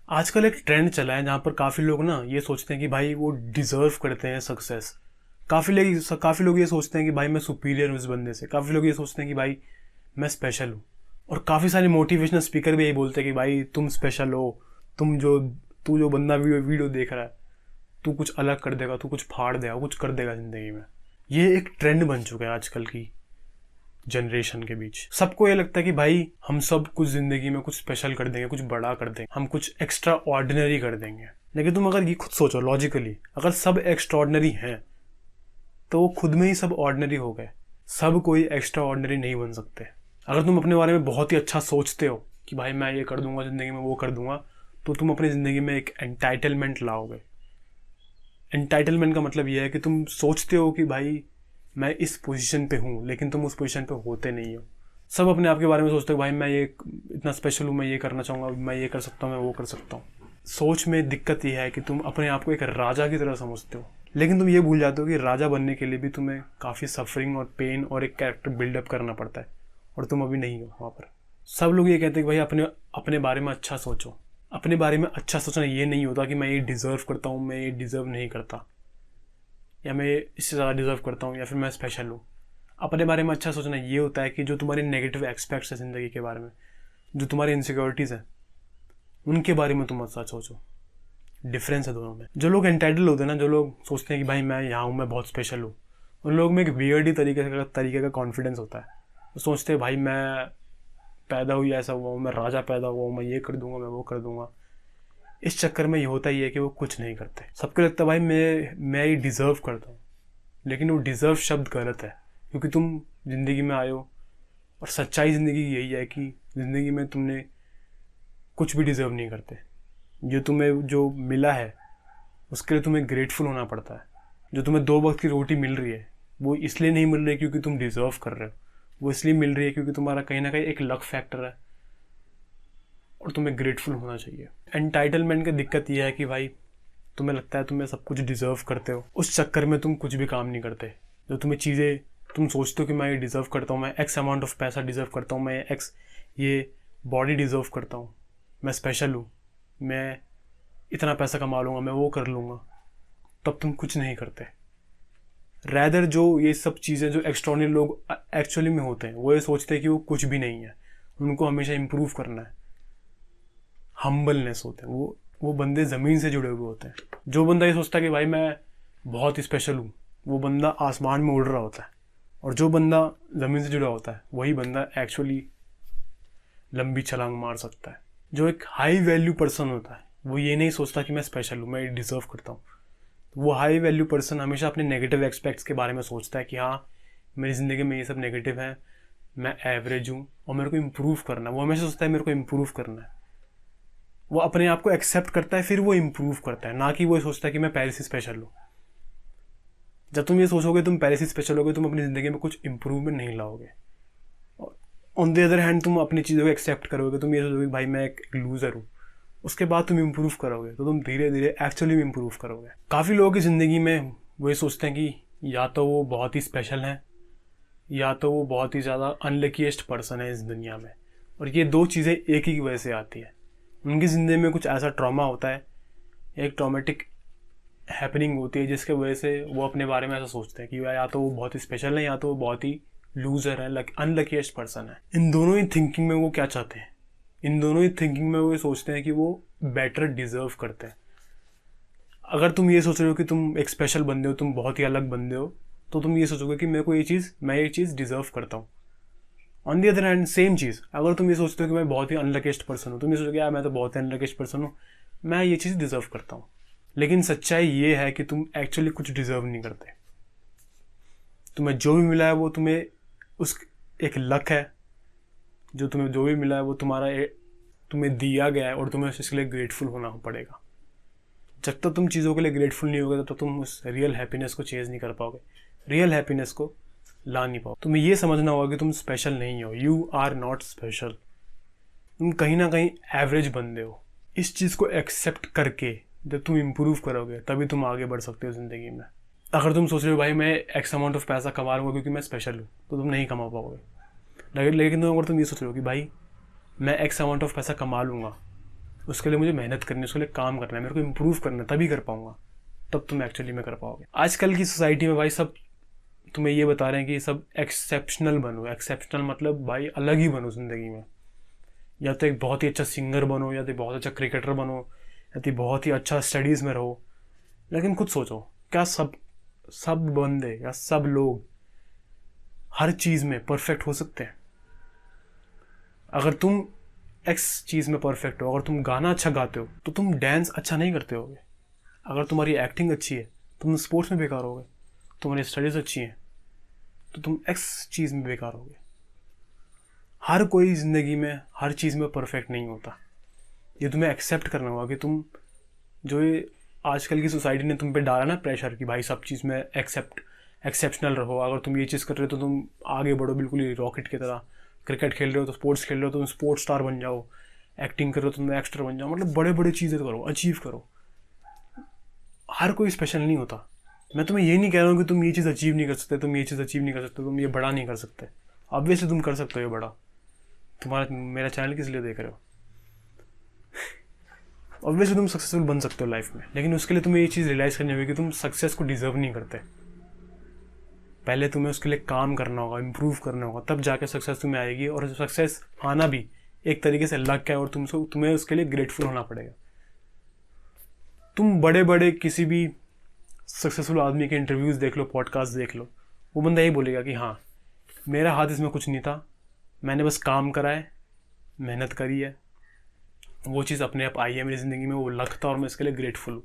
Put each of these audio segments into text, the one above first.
आजकल एक ट्रेंड चला है जहाँ पर काफ़ी लोग ना ये सोचते हैं कि भाई वो डिज़र्व करते हैं सक्सेस। काफ़ी लोग ये सोचते हैं कि भाई मैं सुपीरियर हूँ इस बंदे से। काफ़ी लोग ये सोचते हैं कि भाई मैं स्पेशल हूँ। और काफ़ी सारे मोटिवेशनल स्पीकर भी यही बोलते हैं कि भाई तुम स्पेशल हो। तू जो बंदा वीडियो देख रहा है, तू कुछ अलग कर देगा, तू कुछ फाड़ देगा, कुछ कर देगा ज़िंदगी में। ये एक ट्रेंड बन चुका है आजकल की जनरेशन के बीच। सबको ये लगता है कि भाई हम सब कुछ जिंदगी में कुछ स्पेशल कर देंगे, कुछ बड़ा कर देंगे, हम कुछ एक्स्ट्रा ऑर्डिनरी कर देंगे। लेकिन तुम अगर ये खुद सोचो लॉजिकली, अगर सब एक्स्ट्रा ऑर्डिनरी हैं तो वो खुद में ही सब ऑर्डिनरी हो गए। सब कोई एक्स्ट्रा ऑर्डिनरी नहीं बन सकते। अगर तुम अपने बारे में बहुत ही अच्छा सोचते हो कि भाई मैं ये कर दूंगा जिंदगी में, वो कर दूंगा, तो तुम अपनी जिंदगी में एक एंटाइटलमेंट लाओगे। एंटाइटलमेंट का मतलब ये है कि तुम सोचते हो कि भाई मैं इस पोजीशन पे हूँ, लेकिन तुम उस पोजीशन पे होते नहीं हो। सब अपने आप के बारे में सोचते हो भाई मैं ये इतना स्पेशल हूँ, मैं ये करना चाहूँगा, मैं ये कर सकता हूँ, मैं वो कर सकता हूँ। सोच में दिक्कत ये है कि तुम अपने आप को एक राजा की तरह समझते हो, लेकिन तुम ये भूल जाते हो कि राजा बनने के लिए भी तुम्हें काफ़ी सफरिंग और पेन और एक कैरेक्टर बिल्डअप करना पड़ता है, और तुम अभी नहीं हो वहाँ पर। सब लोग ये कहते हैं कि भाई अपने अपने बारे में अच्छा सोचो। अपने बारे में अच्छा सोचना ये नहीं होता कि मैं ये डिज़र्व करता हूँ, मैं ये डिज़र्व नहीं करता, या मैं इससे ज़्यादा डिज़र्व करता हूँ, या फिर मैं स्पेशल हूँ। अपने बारे में अच्छा सोचना ये होता है कि जो तुम्हारे नेगेटिव एस्पेक्ट्स हैं ज़िंदगी के बारे में, जो तुम्हारी इनसिक्योरिटीज़ हैं, उनके बारे में तुम अच्छा सोचो। डिफरेंस है दोनों में। जो लोग एंटाइटल होते हैं ना, जो लोग सोचते हैं कि भाई मैं यहाँ हूँ, मैं बहुत स्पेशल हूँ, उन लोगों में एक वियर्ड ही तरीके का कॉन्फिडेंस होता है। वो सोचते हैं भाई मैं पैदा हुई ऐसा हुआ हूँ, मैं राजा पैदा हुआ हूँ, मैं ये कर दूंगा, मैं वो कर दूंगा। इस चक्कर में ये होता ही है कि वो कुछ नहीं करते। सबको लगता है भाई मैं ये डिज़र्व करता हूँ, लेकिन वो डिज़र्व शब्द गलत है, क्योंकि तुम ज़िंदगी में आए हो, और सच्चाई ज़िंदगी की यही है कि ज़िंदगी में तुमने कुछ भी डिज़र्व नहीं करते। जो तुम्हें जो मिला है उसके लिए तुम्हें ग्रेटफुल होना पड़ता है। जो तुम्हें 2 वक्त की रोटी मिल रही है वो इसलिए नहीं मिल रही है क्योंकि तुम डिज़र्व कर रहे हो, वो इसलिए मिल रही है क्योंकि तुम्हारा कहीं ना कहीं एक लक फैक्टर है, और तुम्हें ग्रेटफुल होना चाहिए। एंटाइटलमेंट की दिक्कत यह है कि भाई तुम्हें लगता है तुम्हें सब कुछ डिज़र्व करते हो, उस चक्कर में तुम कुछ भी काम नहीं करते। जो तुम्हें चीज़ें तुम सोचते हो कि मैं ये डिज़र्व करता हूँ, मैं एक्स अमाउंट ऑफ पैसा डिज़र्व करता हूँ, मैं एक्स ये बॉडी डिज़र्व करता हूँ, मैं स्पेशल हूँ, मैं इतना पैसा कमा लूँगा, मैं वो कर लूँगा, तब तुम कुछ नहीं करते। रैदर जो ये सब चीज़ें जो एक्स्ट्रॉर्डिनरी लोग एक्चुअली में होते हैं, वो ये सोचते हैं कि वो कुछ भी नहीं है, उनको हमेशा इम्प्रूव करना है। हम्बलनेस होते हैं वो बंदे ज़मीन से जुड़े हुए होते हैं। जो बंदा ये सोचता है कि भाई मैं बहुत स्पेशल हूँ, वो बंदा आसमान में उड़ रहा होता है, और जो बंदा ज़मीन से जुड़ा होता है वही बंदा एक्चुअली लंबी छलांग मार सकता है। जो एक हाई वैल्यू पर्सन होता है वो ये नहीं सोचता कि मैं स्पेशल हूँ, मैं डिज़र्व करता हूँ। वो हाई वैल्यू पर्सन हमेशा अपने नेगेटिव एस्पेक्ट्स के बारे में सोचता है कि हाँ मेरी ज़िंदगी में ये सब नेगेटिव है, मैं एवरेज हूँ और मेरे को इम्प्रूव करना है। वो हमेशा सोचता है मेरे को इम्प्रूव करना है। वो अपने आप को एक्सेप्ट करता है, फिर वो इम्प्रूव करता है, ना कि वो सोचता है कि मैं पहले से स्पेशल हूँ। जब तुम ये सोचोगे तुम पहले से स्पेशल होगे, तुम अपनी ज़िंदगी में कुछ इम्प्रूवमेंट नहीं लाओगे। ऑन द अदर हैंड तुम अपनी चीज़ों को एक्सेप्ट करोगे, तुम ये सोचोगे भाई मैं एक लूज़र हूँ, उसके बाद तुम इम्प्रूव करोगे, तो तुम धीरे धीरे एक्चुअली इम्प्रूव करोगे। काफ़ी लोगों की ज़िंदगी में वो ये सोचते हैं कि या तो वो बहुत ही स्पेशल हैं, या तो वो बहुत ही ज़्यादा अनलकीएस्ट पर्सन है इस दुनिया में, और ये 2 चीज़ें एक ही वजह से आती है। उनकी ज़िंदगी में कुछ ऐसा ट्रॉमा होता है, एक ट्रॉमेटिक हैपनिंग होती है जिसके वजह से वो अपने बारे में ऐसा सोचते हैं कि या तो वो बहुत ही स्पेशल है, या तो वो बहुत ही लूज़र है, अनलकीएस्ट पर्सन है। इन दोनों ही थिंकिंग में वो क्या चाहते हैं, इन दोनों ही थिंकिंग में वो ये सोचते हैं कि वो बेटर डिज़र्व करते हैं। अगर तुम ये सोच रहे हो कि तुम एक स्पेशल बंदे हो, तुम बहुत ही अलग बंदे हो, तो तुम ये सोचोगे कि मैं ये चीज़ डिज़र्व करता हूँ। On the other hand same चीज़, अगर तुम ये सोचते हो कि मैं बहुत ही अनलकीस्ट पर्सन हूँ, तुम ये सोचोगे यार मैं तो बहुत ही अनलकीस्ट पर्सन हूँ, मैं ये चीज़ डिज़र्व करता हूँ। लेकिन सच्चाई ये है कि तुम एक्चुअली कुछ डिज़र्व नहीं करते। तुम्हें जो भी मिला है वो तुम्हें उस एक लक है। जो तुम्हें जो भी मिला है वो तुम्हें दिया गया है, और तुम्हें इसके लिए ग्रेटफुल होना पड़ेगा। जब तक तुम चीज़ों के लिए ग्रेटफुल नहीं होगे तब तक तुम उस रियल हैप्पीनेस को चेज़ नहीं कर पाओगे, रियल हैप्पीनेस को ला नहीं पाओ। तुम्हें ये समझना होगा कि तुम स्पेशल नहीं हो, यू आर नॉट स्पेशल। तुम कहीं ना कहीं एवरेज बंदे हो। इस चीज़ को एक्सेप्ट करके जब तुम इम्प्रूव करोगे तभी तुम आगे बढ़ सकते हो ज़िंदगी में। अगर तुम सोच रहे हो भाई मैं एक्स अमाउंट ऑफ पैसा कमा लूँगा क्योंकि मैं स्पेशल हूँ, तो तुम नहीं कमा पाओगे। लेकिन अगर तुम ये सोच रहे हो कि भाई मैं एक्स अमाउंट ऑफ पैसा कमा लूँगा उसके लिए मुझे मेहनत करनी है, उसके लिए काम करना है, मेरे को इम्प्रूव करना है, तभी कर पाऊंगा, तब तुम एक्चुअली में कर पाओगे। आजकल की सोसाइटी में भाई सब तुम्हें ये बता रहे हैं कि सब एक्सेप्शनल बनो। एक्सेप्शनल मतलब भाई अलग ही बनो ज़िंदगी में, या तो एक बहुत ही अच्छा सिंगर बनो, या तो बहुत अच्छा क्रिकेटर बनो, या तो बहुत ही अच्छा स्टडीज़ में रहो। लेकिन खुद सोचो, क्या सब सब बंदे या सब लोग हर चीज़ में परफेक्ट हो सकते हैं? अगर तुम एक्स चीज़ में परफेक्ट हो, अगर तुम गाना अच्छा गाते हो तो तुम डांस अच्छा नहीं करते होगे। अगर तुम्हारी एक्टिंग अच्छी है तुम स्पोर्ट्स में बेकार होगे। तुम्हारी स्टडीज़ अच्छी हैं तो तुम एक्स चीज़ में बेकार होगे। हर कोई ज़िंदगी में हर चीज़ में परफेक्ट नहीं होता। ये तुम्हें एक्सेप्ट करना होगा कि तुम जो ये आजकल की सोसाइटी ने तुम पे डाला ना प्रेशर कि भाई सब चीज़ में एक्सेप्शनल रहो। अगर तुम ये चीज़ कर रहे हो तो तुम आगे बढ़ो बिल्कुल ही रॉकेट की तरह। क्रिकेट खेल रहे हो तो स्पोर्ट्स खेल रहे हो तो तुम स्पोर्ट्स स्टार बन जाओ। एक्टिंग कर रहे हो तो तुम एक्टर बन जाओ। मतलब बड़े बड़े चीज़ें करो, अचीव करो। हर कोई स्पेशल नहीं होता। मैं तुम्हें ये नहीं कह रहा हूँ कि तुम ये चीज़ अचीव नहीं कर सकते, तुम ये चीज़ अचीव नहीं कर सकते, तुम ये बड़ा नहीं कर सकते। ऑब्वियसली तुम कर सकते हो ये बड़ा। तुम्हारा मेरा चैनल किस लिए देख रहे हो? ऑब्वियसली तुम सक्सेसफुल बन सकते हो लाइफ में, लेकिन उसके लिए तुम्हें ये चीज़ रियलाइज़ करनी होगी कि तुम सक्सेस को डिजर्व नहीं करते। पहले तुम्हें उसके लिए काम करना होगा, इम्प्रूव करना होगा, तब जाके सक्सेस तुम्हें आएगी। और सक्सेस आना भी एक तरीके से लक है और तुम्हें उसके लिए ग्रेटफुल होना पड़ेगा। तुम बड़े बड़े किसी भी सक्सेसफुल आदमी के इंटरव्यूज़ देख लो, पॉडकास्ट देख लो, वो बंदा यही बोलेगा कि हाँ मेरा हाथ इसमें कुछ नहीं था, मैंने बस काम करा है, मेहनत करी है, वो चीज़ अपने आप आई है मेरी ज़िंदगी में, वो लक था और मैं इसके लिए ग्रेटफुल हूँ।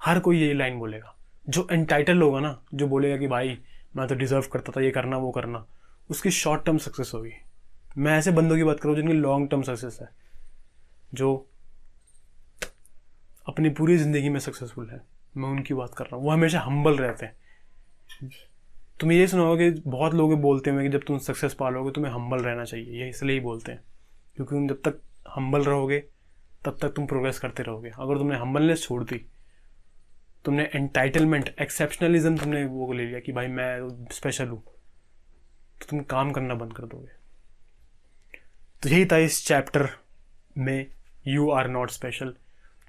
हर कोई यही लाइन बोलेगा। जो एंटाइटल होगा ना, जो बोलेगा कि भाई मैं तो डिज़र्व करता था ये करना वो करना, उसकी शॉर्ट टर्म सक्सेस होगी। मैं ऐसे बंदों की बात करूँ जिनकी लॉन्ग टर्म सक्सेस है, जो अपनी पूरी ज़िंदगी में सक्सेसफुल है, मैं उनकी बात कर रहा हूँ। वो हमेशा हम्बल रहते हैं। तुम्हें ये सुना होगा कि बहुत लोग बोलते हैं कि जब तुम सक्सेस पालोगे तुम्हें हम्बल रहना चाहिए। ये इसलिए ही बोलते हैं क्योंकि तुम जब तक हम्बल रहोगे तब तक तुम प्रोग्रेस करते रहोगे। अगर तुमने हम्बलनेस छोड़ दी, तुमने एंटाइटलमेंट, एक्सेप्शनलिज्म तुमने वो ले लिया कि भाई मैं स्पेशल हूँ, तो तुम काम करना बंद कर दोगे। तो यही था इस चैप्टर में, यू आर नॉट स्पेशल।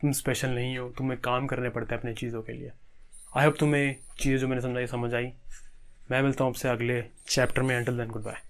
तुम स्पेशल नहीं हो, तुम्हें काम करने पड़ते हैं अपने चीज़ों के लिए। आई होप तुम्हें चीज़ें जो मैंने समझाई समझ आई। मैं मिलता हूँ आपसे अगले चैप्टर में। Until then good bye.